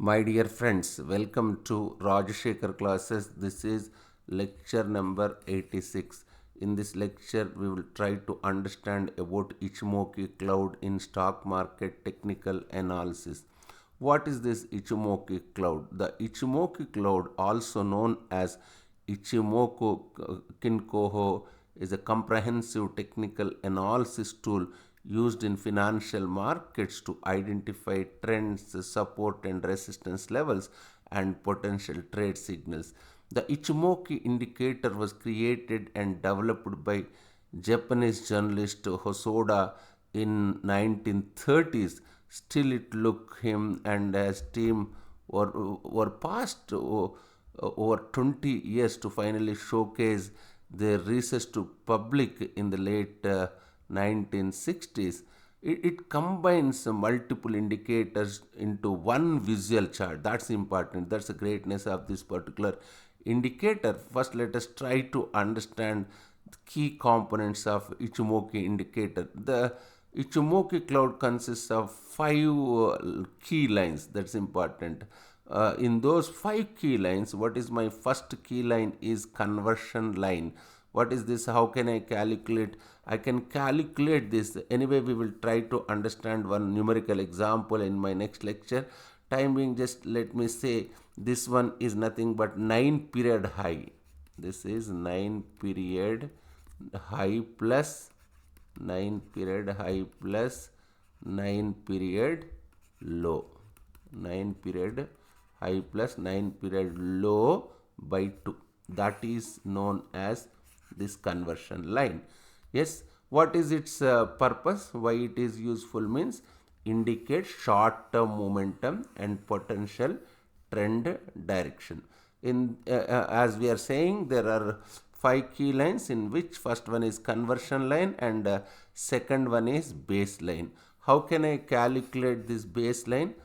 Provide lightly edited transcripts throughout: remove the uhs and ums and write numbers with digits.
My dear friends, welcome to Raja Sekar classes. This is lecture number 86. In this lecture, we will try to understand about Ichimoku Cloud in stock market technical analysis. What is this Ichimoku Cloud? The Ichimoku Cloud, also known as Ichimoku Kinko Hyo, is a comprehensive technical analysis tool used in financial markets to identify trends, support and resistance levels, and potential trade signals. The Ichimoku indicator was created and developed by Japanese journalist Hosoda in 1930s. Still, it took him and his team were past over 20 years to finally showcase their research to public in the late 1960s. It combines multiple indicators into one visual chart. That's important. That's the greatness of this particular indicator. First, let us try to understand the key components of Ichimoku indicator. The Ichimoku cloud consists of five key lines. That's important. In those five key lines, what is my first key line is conversion line. What is this? How can I calculate? I can calculate this. Anyway, we will try to understand one numerical example in my next lecture. Time being, just let me say this one is nothing but 9 period high. This is 9 period high plus 9 period high plus 9 period low. 9 period high plus 9 period low by 2. That is known as this conversion line. Yes, what is its purpose? Why it is useful means indicate short term momentum and potential trend direction. In as we are saying, there are five key lines, in which first one is conversion line and second one is baseline. How can I calculate this baseline?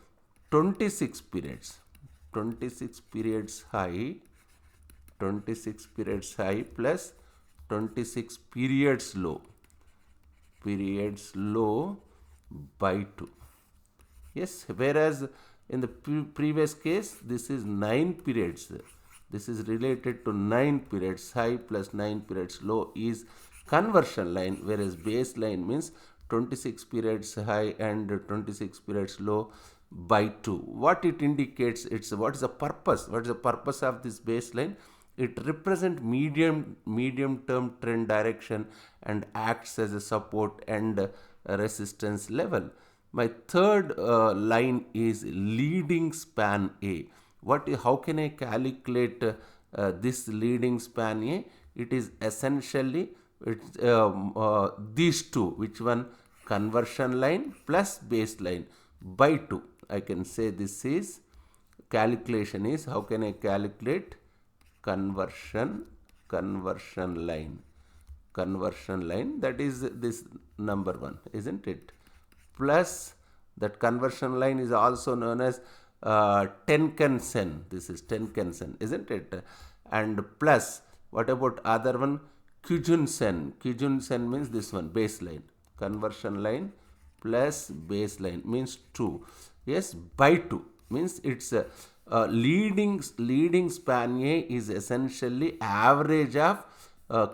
26 periods. 26 periods high, 26 periods high plus 26 periods low, by 2. Yes, whereas in the previous case, this is 9 periods. This is related to 9 periods high plus 9 periods low is conversion line, whereas baseline means 26 periods high and 26 periods low by 2. What it indicates, what is the purpose? What is the purpose of this baseline? It represents medium term trend direction and acts as a support and resistance level. My third line is leading span A. How can I calculate this leading span A? It is essentially these two. Which one? Conversion line plus baseline by 2. I can say this is calculation is, how can I calculate conversion line? Conversion line, that is this number 1, isn't it? Plus that conversion line is also known as Tenkan-sen. This is Tenkan-sen, isn't it? And plus, what about other one? Kijun-sen. Kijun-sen means this one, baseline. Conversion line plus baseline means 2. Yes, by 2 means it's leading span A is essentially average of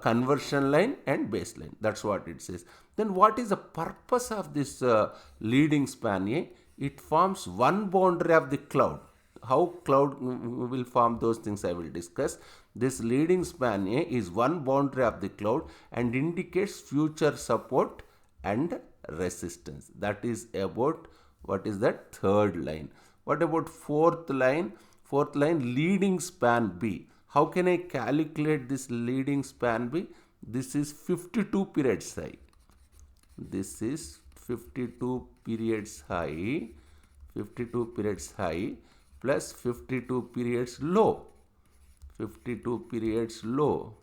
conversion line and baseline. That's what it says. Then what is the purpose of this leading span A? It forms one boundary of the cloud. How cloud will form, those things I will discuss. This leading span A is one boundary of the cloud and indicates future support and resistance. That is about, what is that? Third line. What about fourth line? Fourth line, leading span B. How can I calculate this leading span B? This is 52 periods high. This is 52 periods high, 52 periods high plus 52 periods low. 52 periods low,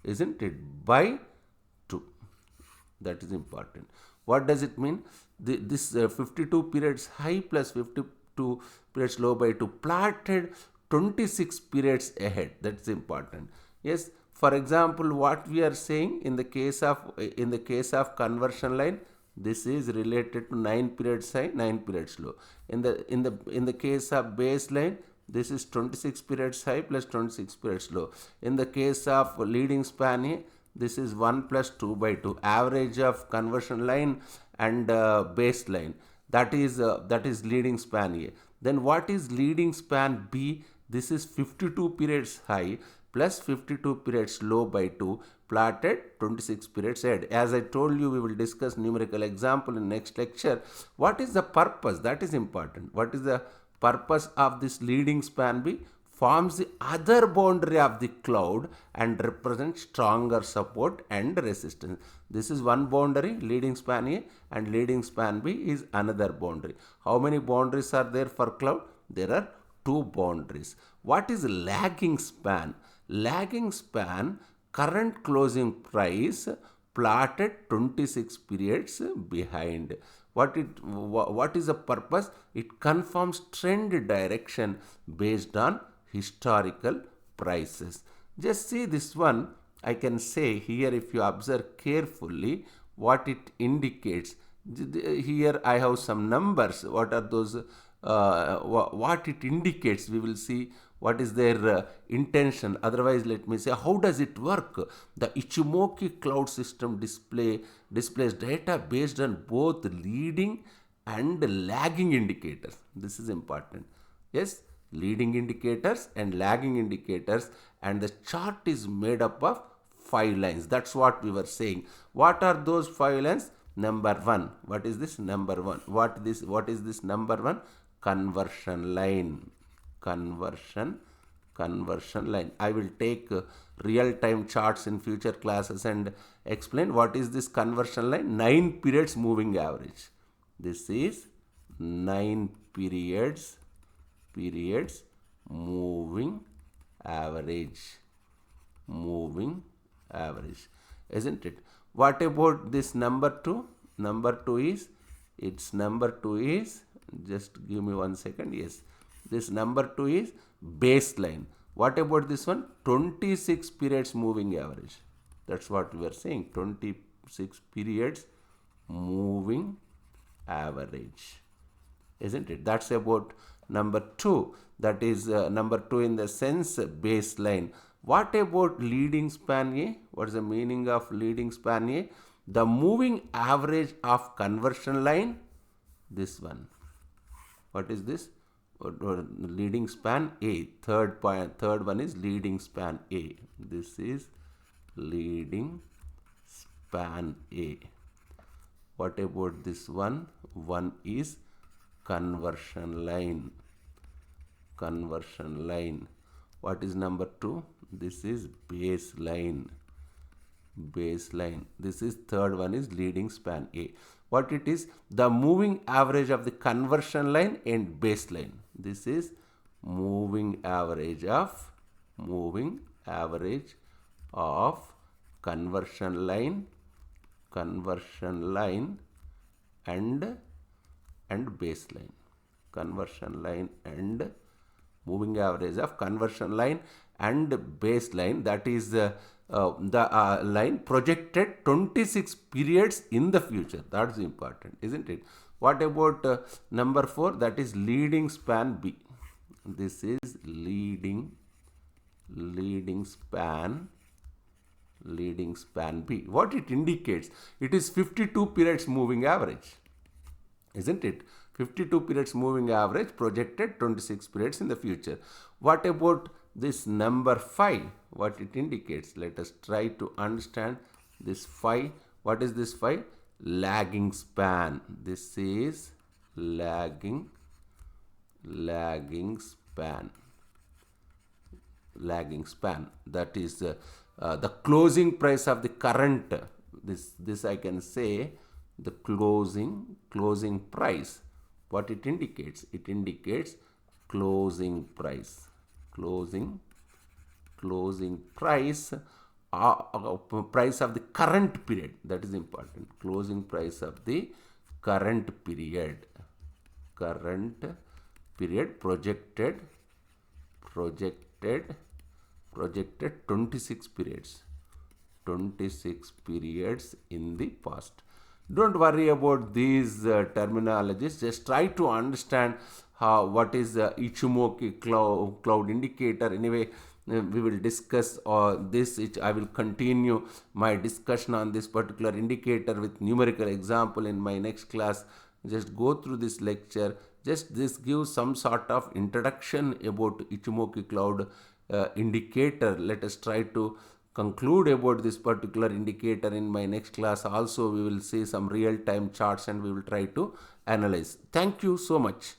isn't it? By 2. That is important. What does it mean? This 52 periods high plus 52 periods low by 2 plotted 26 periods ahead. That's important. Yes. For example, what we are saying in the case of conversion line, This is related to 9 periods high, 9 periods low. In the case of baseline, this is 26 periods high plus 26 periods low. In the case of leading span A, this is 1 plus 2 by 2, average of conversion line and baseline. That is leading span A. Then what is leading span B? This is 52 periods high plus 52 periods low by 2, plotted 26 periods ahead. As I told you, we will discuss numerical example in next lecture. What is the purpose? That is important. What is the purpose of this leading span B? Forms the other boundary of the cloud and represents stronger support and resistance. This is one boundary, leading span A, and leading span B is another boundary. How many boundaries are there for cloud? There are two boundaries. What is lagging span? Lagging span, current closing price plotted 26 periods behind. What is the purpose? It confirms trend direction based on historical prices. Just see this one. I can say here, if you observe carefully what it indicates. Here I have some numbers. What are those? What it indicates? We will see what is their intention. Otherwise, let me say, how does it work? The Ichimoku Cloud system displays data based on both leading and lagging indicators. This is important. Yes, leading indicators and lagging indicators, and the chart is made up of 5 lines. That's what we were saying. What are those 5 lines? Number 1. What is this? Number 1. What is this number 1? Conversion line. Conversion line. I will take real-time charts in future classes and explain what is this conversion line. 9 periods moving average. This is 9 periods moving average. Isn't it? What about this number 2? Number 2 is, just give me 1 second. Yes, this number 2 is baseline. What about this one? 26 periods moving average. That's what we are saying. 26 periods moving average. Isn't it? That's about number 2. That is number 2 in the sense baseline. What about leading span A? What is the meaning of leading span A? The moving average of conversion line. This one. What is this? Leading span A. Third one is leading span A. This is leading span A. What about this one? One is conversion line. What is number 2? This is baseline. This is third one is leading span A. What it is? The moving average of the conversion line and baseline. This is moving average of conversion line and baseline. Conversion line and moving average of conversion line and baseline. That is the line projected 26 periods in the future. That's important, isn't it? What about number 4? That is leading span B. This is leading span B. What it indicates? It is 52 periods moving average, isn't it? 52 periods moving average projected 26 periods in the future. What about this number 5? What it indicates? Let us try to understand this 5. What is this 5? Lagging span. This is lagging span. That is the closing price of the current. This I can say the closing price. What it indicates? It indicates closing price. Closing price. Price of the current period. That is important. Closing price of the current period. Projected 26 periods. 26 periods in the past. Don't worry about these terminologies. Just try to understand how what is the Ichimoku cloud indicator. Anyway, we will discuss this. I will continue my discussion on this particular indicator with numerical example in my next class. Just go through this lecture. Just this gives some sort of introduction about Ichimoku cloud indicator. Let us try to conclude about this particular indicator in my next class. Also, we will see some real time charts and we will try to analyze. Thank you so much.